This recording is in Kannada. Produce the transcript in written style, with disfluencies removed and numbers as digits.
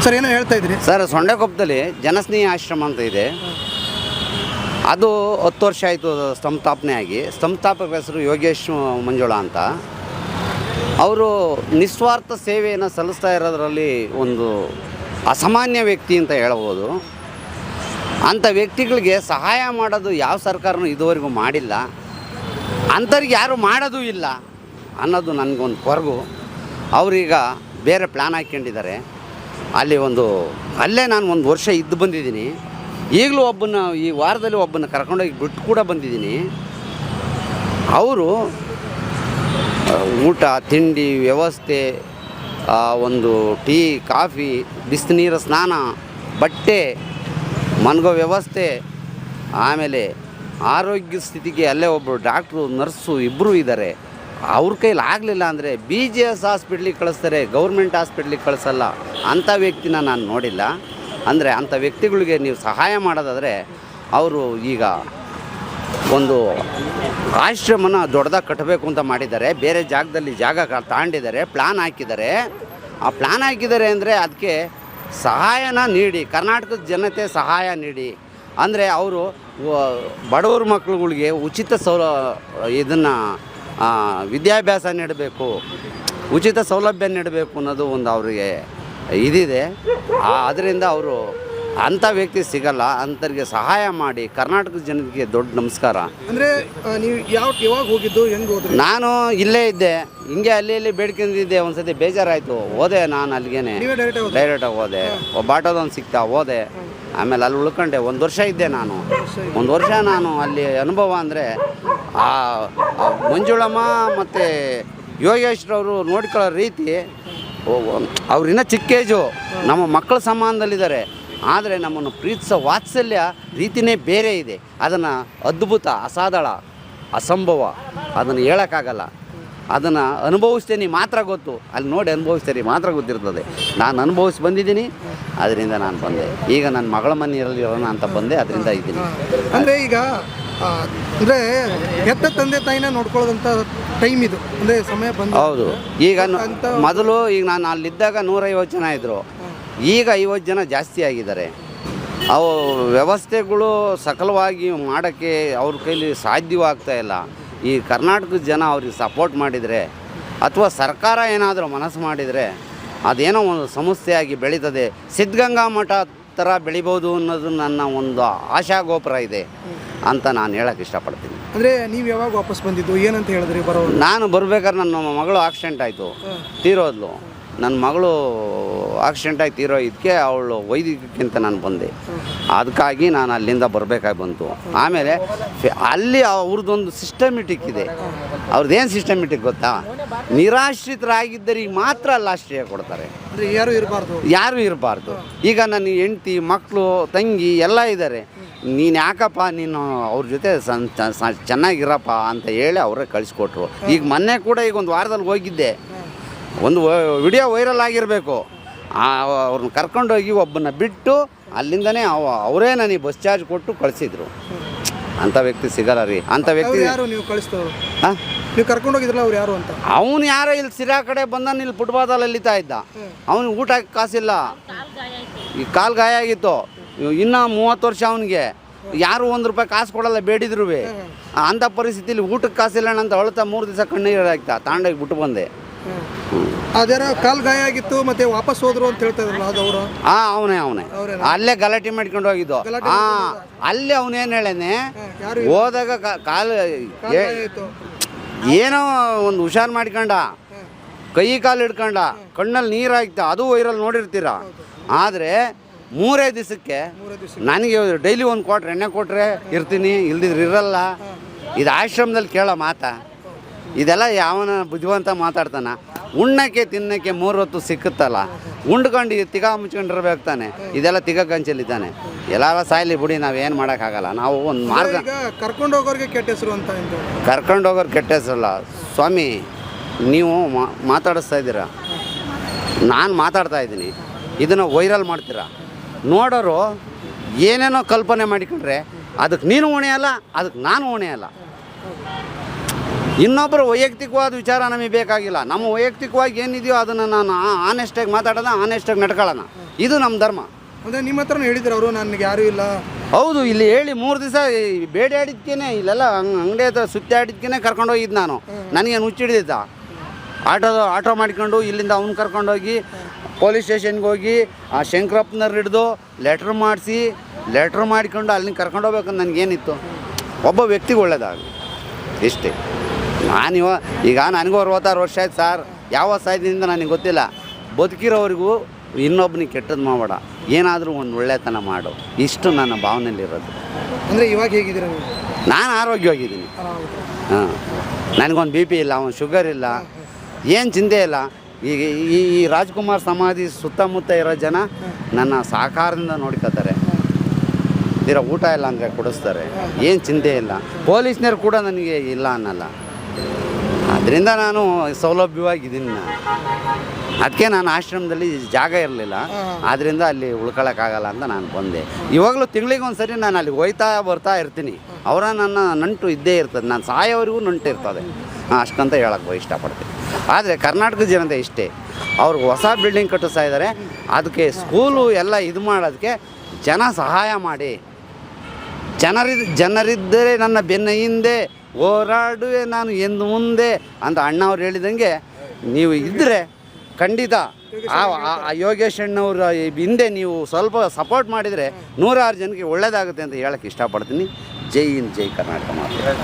ಸರ್ ಏನೋ ಹೇಳ್ತಾ ಇದ್ರಿ ಸರ್, ಸೊಂಡೆಕೊಪ್ಪದಲ್ಲಿ ಜನಸ್ನೇಹಿ ಆಶ್ರಮ ಅಂತ ಇದೆ. ಅದು 10 ವರ್ಷ ಆಯಿತು ಸಂಸ್ಥಾಪನೆ ಆಗಿ. ಸಂಸ್ಥಾಪಕ ಹೆಸರು ಯೋಗೇಶ್ ಮಂಜುಳಾ ಅಂತ. ಅವರು ನಿಸ್ವಾರ್ಥ ಸೇವೆಯನ್ನು ಸಲ್ಲಿಸ್ತಾ ಇರೋದರಲ್ಲಿ ಒಂದು ಅಸಾಮಾನ್ಯ ವ್ಯಕ್ತಿ ಅಂತ ಹೇಳ್ಬೋದು. ಅಂಥ ವ್ಯಕ್ತಿಗಳಿಗೆ ಸಹಾಯ ಮಾಡೋದು ಯಾವ ಸರ್ಕಾರನೂ ಇದುವರೆಗೂ ಮಾಡಿಲ್ಲ, ಅಂಥವ್ರಿಗೆ ಯಾರು ಮಾಡೋದು ಇಲ್ಲ ಅನ್ನೋದು ನನಗೊಂದು ಕೊರಗು. ಅವರೀಗ ಬೇರೆ ಪ್ಲ್ಯಾನ್ ಹಾಕ್ಕೊಂಡಿದ್ದಾರೆ. ಅಲ್ಲೇ ನಾನು 1 ವರ್ಷ ಇದ್ದು ಬಂದಿದ್ದೀನಿ. ಈಗಲೂ ಈ ವಾರದಲ್ಲಿ ಒಬ್ಬನ ಕರ್ಕೊಂಡೋಗಿ ಬಿಟ್ಟು ಕೂಡ ಬಂದಿದ್ದೀನಿ. ಅವರು ಊಟ ತಿಂಡಿ ವ್ಯವಸ್ಥೆ, ಒಂದು ಟೀ ಕಾಫಿ, ಬಿಸಿನೀರು ಸ್ನಾನ, ಬಟ್ಟೆ, ಮನ್ಗೋ ವ್ಯವಸ್ಥೆ, ಆಮೇಲೆ ಆರೋಗ್ಯ ಸ್ಥಿತಿಗೆ ಅಲ್ಲೇ ಒಬ್ಬರು ಡಾಕ್ಟ್ರು ನರ್ಸು ಇಬ್ಬರು ಇದ್ದಾರೆ. ಅವ್ರ ಕೈಲಿ ಆಗಲಿಲ್ಲ ಅಂದರೆ BGS ಹಾಸ್ಪಿಟ್ಲಿಗೆ ಕಳಿಸ್ತಾರೆ, ಗೌರ್ಮೆಂಟ್ ಹಾಸ್ಪಿಟ್ಲಿಗೆ ಕಳಿಸಲ್ಲ. ಅಂಥ ವ್ಯಕ್ತಿನ ನಾನು ನೋಡಿಲ್ಲ. ಅಂದರೆ ಅಂಥ ವ್ಯಕ್ತಿಗಳಿಗೆ ನೀವು ಸಹಾಯ ಮಾಡೋದಾದರೆ ಅವರು ಈಗ ಒಂದು ಆಶ್ರಮನ ದೊಡ್ಡದಾಗಿ ಕಟ್ಟಬೇಕು ಅಂತ ಮಾಡಿದ್ದಾರೆ. ಬೇರೆ ಜಾಗದಲ್ಲಿ ಜಾಗ ತಗೊಂಡಿದ್ದಾರೆ, ಪ್ಲ್ಯಾನ್ ಹಾಕಿದ್ದಾರೆ. ಆ ಪ್ಲ್ಯಾನ್ ಹಾಕಿದ್ದಾರೆ ಅಂದರೆ ಅದಕ್ಕೆ ಸಹಾಯನ ನೀಡಿ, ಕರ್ನಾಟಕದ ಜನತೆ ಸಹಾಯ ನೀಡಿ. ಅಂದರೆ ಅವರು ಬಡವ್ರ ಮಕ್ಕಳುಗಳಿಗೆ ಉಚಿತ ಇದನ್ನು ವಿದ್ಯಾಭ್ಯಾಸ ನೀಡಬೇಕು, ಉಚಿತ ಸೌಲಭ್ಯ ನೀಡಬೇಕು ಅನ್ನೋದು ಒಂದು ಅವರಿಗೆ ಇದಿದೆ. ಅದರಿಂದ ಅವರು ಅಂಥ ವ್ಯಕ್ತಿ ಸಿಗಲ್ಲ. ಅಂಥವ್ರಿಗೆ ಸಹಾಯ ಮಾಡಿ ಕರ್ನಾಟಕದ ಜನರಿಗೆ ದೊಡ್ಡ ನಮಸ್ಕಾರ. ಅಂದರೆ ನೀವು ಯಾವಾಗ ಹೋಗಿದ್ದು, ಹೆಂಗೆ ಹೋದ್ರಿ? ನಾನು ಇಲ್ಲೇ ಇದ್ದೆ, ಹಿಂಗೆ ಅಲ್ಲಿ ಬೇಡ್ಕೊಂಡಿದ್ದೆ. ಒಂದು ಸತಿ ಬೇಜಾರಾಯಿತು, ಹೋದೆ ನಾನು ಅಲ್ಲಿಗೇನೆ, ಡೈರೆಕ್ಟಾಗಿ ಹೋದೆ. ಒಬ್ಬ ಆಟೋದೊಂದು ಸಿಗ್ತಾ ಹೋದೆ. ಆಮೇಲೆ ಅಲ್ಲಿ ಉಳ್ಕೊಂಡೆ. 1 ವರ್ಷ ಇದ್ದೆ ನಾನು. 1 ವರ್ಷ ನಾನು ಅಲ್ಲಿ ಅನುಭವ ಅಂದರೆ ಆ ಮಂಜುಳಮ್ಮ ಮತ್ತು ಯೋಗೇಶ್ರವರು ನೋಡ್ಕೊಳ್ಳೋ ರೀತಿ, ಅವ್ರಿನ್ನ ಚಿಕ್ಕ ಏಜು, ನಮ್ಮ ಮಕ್ಕಳ ಸಮಾನದಲ್ಲಿದ್ದಾರೆ. ಆದರೆ ನಮ್ಮನ್ನು ಪ್ರೀತಿಸೋ ವಾತ್ಸಲ್ಯ ರೀತಿಯೇ ಬೇರೆ ಇದೆ. ಅದನ್ನು ಅದ್ಭುತ, ಅಸಾಧಾರಣ, ಅಸಂಭವ, ಅದನ್ನು ಹೇಳೋಕ್ಕಾಗಲ್ಲ. ಅದನ್ನು ಅನುಭವಿಸ್ತೇನೆ ಮಾತ್ರ ಗೊತ್ತು. ಅಲ್ಲಿ ನೋಡಿ ಅನುಭವಿಸ್ತೇನೆ ಮಾತ್ರ ಗೊತ್ತಿರ್ತದೆ. ನಾನು ಅನುಭವಿಸಿ ಬಂದಿದ್ದೀನಿ, ಅದರಿಂದ ನಾನು ಬಂದೆ. ಈಗ ನನ್ನ ಮಗಳ ಮನೆಯಲ್ಲಿ ಇರೋಣ ಅಂತ ಬಂದೆ, ಅದರಿಂದ ಇದ್ದೀನಿ. ಅಂದರೆ ಈಗ ಅಂದರೆ ಹೆತ್ತ ತಂದೆ ತಾಯಿನ ನೋಡ್ಕೊಳ್ಳೋದಂಥ ಟೈಮ್ ಇದು, ಅಂದರೆ ಸಮಯ ಬಂದು. ಹೌದು. ಈಗ ಮೊದಲು ನಾನು ಅಲ್ಲಿದ್ದಾಗ 150 ಜನ ಇದ್ದರು. ಈಗ 50 ಜನ ಜಾಸ್ತಿ ಆಗಿದ್ದಾರೆ. ಅವು ವ್ಯವಸ್ಥೆಗಳು ಸಕಲವಾಗಿ ಮಾಡೋಕ್ಕೆ ಅವ್ರ ಕೈಲಿ ಸಾಧ್ಯವಾಗ್ತಾ ಇಲ್ಲ. ಈ ಕರ್ನಾಟಕದ ಜನ ಅವ್ರಿಗೆ ಸಪೋರ್ಟ್ ಮಾಡಿದರೆ, ಅಥವಾ ಸರ್ಕಾರ ಏನಾದರೂ ಮನಸ್ಸು ಮಾಡಿದರೆ ಅದೇನೋ ಒಂದು ಸಂಸ್ಥೆಯಾಗಿ ಬೆಳೀತದೆ. ಸಿದ್ಧಗಂಗಾ ಮಠ ಥರ ಬೆಳಿಬೋದು ಅನ್ನೋದು ನನ್ನ ಒಂದು ಆಶಾಗೋಪುರ ಇದೆ ಅಂತ ನಾನು ಹೇಳೋಕ್ಕೆ ಇಷ್ಟಪಡ್ತೀನಿ. ಅಂದರೆ ನೀವು ಯಾವಾಗ ವಾಪಸ್ ಬಂದಿದ್ದು, ಏನಂತ ಹೇಳಿದ್ರಿ ಬರೋ? ನಾನು ಬರ್ಬೇಕಾದ್ರೆ ನನ್ನ ಮಗಳು ಆಕ್ಸಿಡೆಂಟ್ ಆಯಿತು, ತೀರೋದ್ಲು. ನನ್ನ ಮಗಳು ಆಕ್ಸಿಡೆಂಟ್ ಆಗಿ ತೀರೋದಕ್ಕೆ ಅವಳು ವೈದ್ಯಕ್ಕಿಂತ ನಾನು ಬಂದೆ. ಅದಕ್ಕಾಗಿ ನಾನು ಅಲ್ಲಿಂದ ಬರಬೇಕಾಗಿ ಬಂತು. ಆಮೇಲೆ ಅಲ್ಲಿ ಅವ್ರದ್ದೊಂದು ಸಿಸ್ಟಮೆಟಿಕ್ ಇದೆ. ಅವ್ರದ್ದೇನು ಸಿಸ್ಟಮೆಟಿಕ್ ಗೊತ್ತಾ? ನಿರಾಶ್ರಿತರಾಗಿದ್ದರಿಗೆ ಮಾತ್ರ ಅಲ್ಲಿ ಆಶ್ರಯ ಕೊಡ್ತಾರೆ, ಯಾರೂ ಇರಬಾರ್ದು. ಈಗ ನನ್ನ ಹೆಂಡ್ತಿ, ಮಕ್ಕಳು, ತಂಗಿ ಎಲ್ಲ ಇದ್ದಾರೆ. ನೀನು ಯಾಕಪ್ಪ ನೀನು ಅವ್ರ ಜೊತೆ ಚೆನ್ನಾಗಿರಪ್ಪ ಅಂತ ಹೇಳಿ ಅವರೇ ಕಳಿಸ್ಕೊಟ್ರು. ಈಗ ಮೊನ್ನೆ ಕೂಡ ಈಗ 1 ವಾರದಲ್ಲಿ ಹೋಗಿದ್ದೆ. ಒಂದು ವಿಡಿಯೋ ವೈರಲ್ ಆಗಿರಬೇಕು. ಅವ್ರನ್ನ ಕರ್ಕೊಂಡೋಗಿ ಒಬ್ಬನ ಬಿಟ್ಟು ಅಲ್ಲಿಂದನೇ ಅವರೇ ನನಗೆ ಬಸ್ ಚಾರ್ಜ್ ಕೊಟ್ಟು ಕಳಿಸಿದ್ರು. ಅಂಥ ವ್ಯಕ್ತಿ ಸಿಗಲ್ಲ ರೀ. ಅಂಥ ವ್ಯಕ್ತಿ ನೀವು ಕಳಿಸ್ತವ್ರು? ನೀವು ಕರ್ಕೊಂಡೋಗಿದ್ರಲ್ಲ, ಅವ್ರು ಯಾರು ಅಂತ? ಅವನು ಯಾರೋ ಇಲ್ಲಿ ಸಿರಾ ಕಡೆ ಬಂದ ಇಲ್ಲಿ ಫುಟ್ಪಾತಲ್ಲಿ ಅಲ್ಲಿತಾ ಇದ್ದ. ಅವನು ಊಟಕ್ಕೆ ಕಾಸಿಲ್ಲ, ಈ ಕಾಲು ಗಾಯ ಆಗಿತ್ತು. ಇನ್ನೂ 30 ವರ್ಷ ಅವನಿಗೆ ಯಾರು 1 ರೂಪಾಯಿ ಕಾಸು ಕೊಡಲ್ಲ ಬೇಡಿದ್ರು. ಅಂಥ ಪರಿಸ್ಥಿತಿಲಿ ಊಟಕ್ಕೆ ಕಾಸಿಲ್ಲ ಅಂತ ಅಳ್ತಾ 3 ದಿವಸ ಕಣ್ಣೀರು ಆಗ್ತಾ ತಾಂಡೋಗಿ ಬಿಟ್ಟು ಬಂದೆ. ಅದೇನೋ ಕಾಲು ಗಾಯ ಆಗಿತ್ತು ಮತ್ತೆ ವಾಪಸ್ ಹೋದ್ರು ಅಂತ ಹೇಳ್ತಾ ಇದ್ರಲ್ಲ, ಅದು ಅವರು? ಅವನೇ ಅಲ್ಲೇ ಗಲಾಟೆ ಮಾಡ್ಕೊಂಡು ಹೋಗಿದ್ದು. ಅಲ್ಲೇ ಅವನೇನು ಹೇಳೇನೆ, ಹೋದಾಗ ಕಾಲು ಏನೋ ಒಂದು ಹುಷಾರು ಮಾಡ್ಕೊಂಡ, ಕೈ ಕಾಲು ಹಿಡ್ಕೊಂಡ, ಕಣ್ಣಲ್ಲಿ ನೀರು ಹಾಕ್ತ. ಅದು ವೈರಲ್ ನೋಡಿರ್ತೀರ. ಆದರೆ 3 ದಿವಸಕ್ಕೆ ನನಗೆ ಡೈಲಿ 1 ಕ್ವಾಟ್ರ್ ಎಣ್ಣೆ ಕೊಟ್ಟರೆ ಇರ್ತೀನಿ, ಇಲ್ದಿದ್ರೆ ಇರಲ್ಲ. ಇದು ಆಶ್ರಮದಲ್ಲಿ ಕೇಳೋ ಮಾತಾ? ಇದೆಲ್ಲ ಯಾವನ ಬುದ್ಧಿವಂತ ಮಾತಾಡ್ತಾನೆ? ಉಣ್ಣಕ್ಕೆ ತಿನ್ನಕ್ಕೆ 3 ಹೊತ್ತು ಸಿಕ್ಕುತ್ತಲ್ಲ, ಉಂಡ್ಕೊಂಡು ತಿಗ ಮುಚ್ಕೊಂಡಿರ್ಬೇಕು ತಾನೆ. ಇದೆಲ್ಲ ತಿಗ ಗಂಚಲಿದ್ದಾನೆ. ಎಲ್ಲಾರ ಸಾಯ್ಲಿ ಬಿಡಿ, ನಾವೇನು ಮಾಡೋಕ್ಕಾಗಲ್ಲ. ನಾವು ಒಂದು ಮಾರ್ಗ. ಕರ್ಕೊಂಡು ಹೋಗೋರಿಗೆ ಕೆಟ್ಟ ಹೆಸರು ಅಂತ? ಕರ್ಕೊಂಡು ಹೋಗೋರು ಕೆಟ್ಟ ಹೆಸರಲ್ಲ ಸ್ವಾಮಿ. ನೀವು ಮಾತಾಡಿಸ್ತಾ ಇದ್ದೀರಾ, ನಾನು ಮಾತಾಡ್ತಾ ಇದ್ದೀನಿ, ಇದನ್ನು ವೈರಲ್ ಮಾಡ್ತೀರಾ. ನೋಡೋರು ಏನೇನೋ ಕಲ್ಪನೆ ಮಾಡಿಕೊಂಡ್ರೆ ಅದಕ್ಕೆ ನೀನು ಹೊಣೆ ಅಲ್ಲ, ಅದಕ್ಕೆ ನಾನು ಹೊಣೆ ಅಲ್ಲ. ಇನ್ನೊಬ್ಬರು ವೈಯಕ್ತಿಕವಾದ ವಿಚಾರ ನಮಗೆ ಬೇಕಾಗಿಲ್ಲ. ನಮ್ಮ ವೈಯಕ್ತಿಕವಾಗಿ ಏನಿದೆಯೋ ಅದನ್ನು ನಾನು ಆನೆಸ್ಟಾಗಿ ಮಾತಾಡೋಣ, ಆನೆಸ್ಟಾಗಿ ನಡ್ಕೊಳ್ಳೋಣ. ಇದು ನಮ್ಮ ಧರ್ಮ. ಅಂದರೆ ನಿಮ್ಮ ಹತ್ರನೂ ಹೇಳಿದ್ರು ಅವರು, ನನಗೆ ಯಾರೂ ಇಲ್ಲ. ಹೌದು, ಇಲ್ಲಿ ಹೇಳಿ 3 ದಿವಸ ಬೇಡಿ ಆಡಿದ್ಕೇನೆ ಇಲ್ಲೆಲ್ಲ ಅಂಗಡಿ ಹತ್ರ ಸುತ್ತಿ ಆಡಿದ್ಕೇನೆ ಕರ್ಕೊಂಡೋಗಿದ್ದು ನಾನು. ನನಗೇನು ಹುಚ್ಚಿಡಿದಿದ್ದ? ಆಟೋ ಮಾಡ್ಕೊಂಡು ಇಲ್ಲಿಂದ ಅವ್ನು ಕರ್ಕೊಂಡೋಗಿ ಪೊಲೀಸ್ ಸ್ಟೇಷನ್ಗೆ ಹೋಗಿ ಆ ಶಂಕರಪ್ಪನವ್ರು ಹಿಡಿದು ಲೆಟ್ರ್ ಮಾಡಿಕೊಂಡು ಅಲ್ಲಿಂದ ಕರ್ಕೊಂಡೋಗ್ಬೇಕಂತ ನನಗೇನಿತ್ತು? ಒಬ್ಬ ವ್ಯಕ್ತಿಗೆ ಒಳ್ಳೇದಾಗಲಿ ಇಷ್ಟೇ. ಈಗ ನನಗೂ 66 ವರ್ಷ ಆಯ್ತು ಸರ್. ಯಾವ ಸಾಯ್ದಿಂದ ನನಗೆ ಗೊತ್ತಿಲ್ಲ. ಬದುಕಿರೋರಿಗೂ ಇನ್ನೊಬ್ಬನಿಗೆ ಕೆಟ್ಟದ್ದು ಮಾಡಬೇಡ, ಏನಾದರೂ ಒಂದು ಒಳ್ಳೆತನ ಮಾಡು, ಇಷ್ಟು ನನ್ನ ಭಾವನೆಯಲ್ಲಿರೋದು. ಅಂದರೆ ಇವಾಗ ಹೇಗಿದ್ದೀರಾ ನೀವು? ನಾನು ಆರೋಗ್ಯವಾಗಿದ್ದೀನಿ. ಹಾಂ, ನನಗೊಂದು BP ಇಲ್ಲ, ಒಂದು ಶುಗರ್ ಇಲ್ಲ, ಏನು ಚಿಂತೆ ಇಲ್ಲ. ಈಗ ಈ ರಾಜ್ಕುಮಾರ್ ಸಮಾಧಿ ಸುತ್ತಮುತ್ತ ಇರೋ ಜನ ನನ್ನ ಸಹಕಾರದಿಂದ ನೋಡ್ಕೋತಾರೆ. ಊಟ ಇಲ್ಲ ಅಂದರೆ ಕೊಡಿಸ್ತಾರೆ, ಏನು ಚಿಂತೆ ಇಲ್ಲ. ಪೊಲೀಸ್ನವ್ರು ಕೂಡ ನನಗೆ ಇಲ್ಲ ಅನ್ನಲ್ಲ. ಅದರಿಂದ ನಾನು ಸೌಲಭ್ಯವಾಗಿದ್ದೀನಿ. ಅದಕ್ಕೆ ನಾನು ಆಶ್ರಮದಲ್ಲಿ ಜಾಗ ಇರಲಿಲ್ಲ, ಆದ್ದರಿಂದ ಅಲ್ಲಿ ಉಳ್ಕೊಳ್ಳೋಕ್ಕಾಗಲ್ಲ ಅಂತ ನಾನು ಬಂದೆ. ಇವಾಗಲೂ ತಿಂಗಳಿಗೆ ಸರಿ ನಾನು ಅಲ್ಲಿ ಬರ್ತಾ ಇರ್ತೀನಿ. ಅವರ ನನ್ನ ನಂಟು ಇದ್ದೇ ಇರ್ತದೆ, ನಾನು ಸಾಯೋವರೆಗೂ ನಂಟು ಇರ್ತದೆ ಅಷ್ಟಂತ ಹೇಳಕ್ಕೆ ಇಷ್ಟಪಡ್ತೀನಿ. ಆದರೆ ಕರ್ನಾಟಕದ ಜನತೆ ಇಷ್ಟೇ, ಅವ್ರಿಗೆ ಹೊಸ ಬಿಲ್ಡಿಂಗ್ ಕಟ್ಟಿಸ್ತಾ ಇದ್ದಾರೆ, ಅದಕ್ಕೆ ಸ್ಕೂಲು ಎಲ್ಲ ಇದು ಮಾಡೋದಕ್ಕೆ ಜನ ಸಹಾಯ ಮಾಡಿ. ಜನರಿದ್ದರೆ ನನ್ನ ಬೆನ್ನ ಹಿಂದೆ ಹೋರಾಡುವೆ ನಾನು ಎಂದು ಮುಂದೆ ಅಂತ ಅಣ್ಣವ್ರು ಹೇಳಿದಂಗೆ ನೀವು ಇದ್ದರೆ ಖಂಡಿತ ಆ ಯೋಗೇಶ್ ಅಣ್ಣವ್ರ ಹಿಂದೆ ನೀವು ಸ್ವಲ್ಪ ಸಪೋರ್ಟ್ ಮಾಡಿದರೆ 106 ಜನಕ್ಕೆ ಒಳ್ಳೆಯದಾಗುತ್ತೆ ಅಂತ ಹೇಳೋಕ್ಕೆ ಇಷ್ಟಪಡ್ತೀನಿ. ಜೈ ಹಿಂದ್, ಜೈ ಕರ್ನಾಟಕ ಮಾತ್ರ.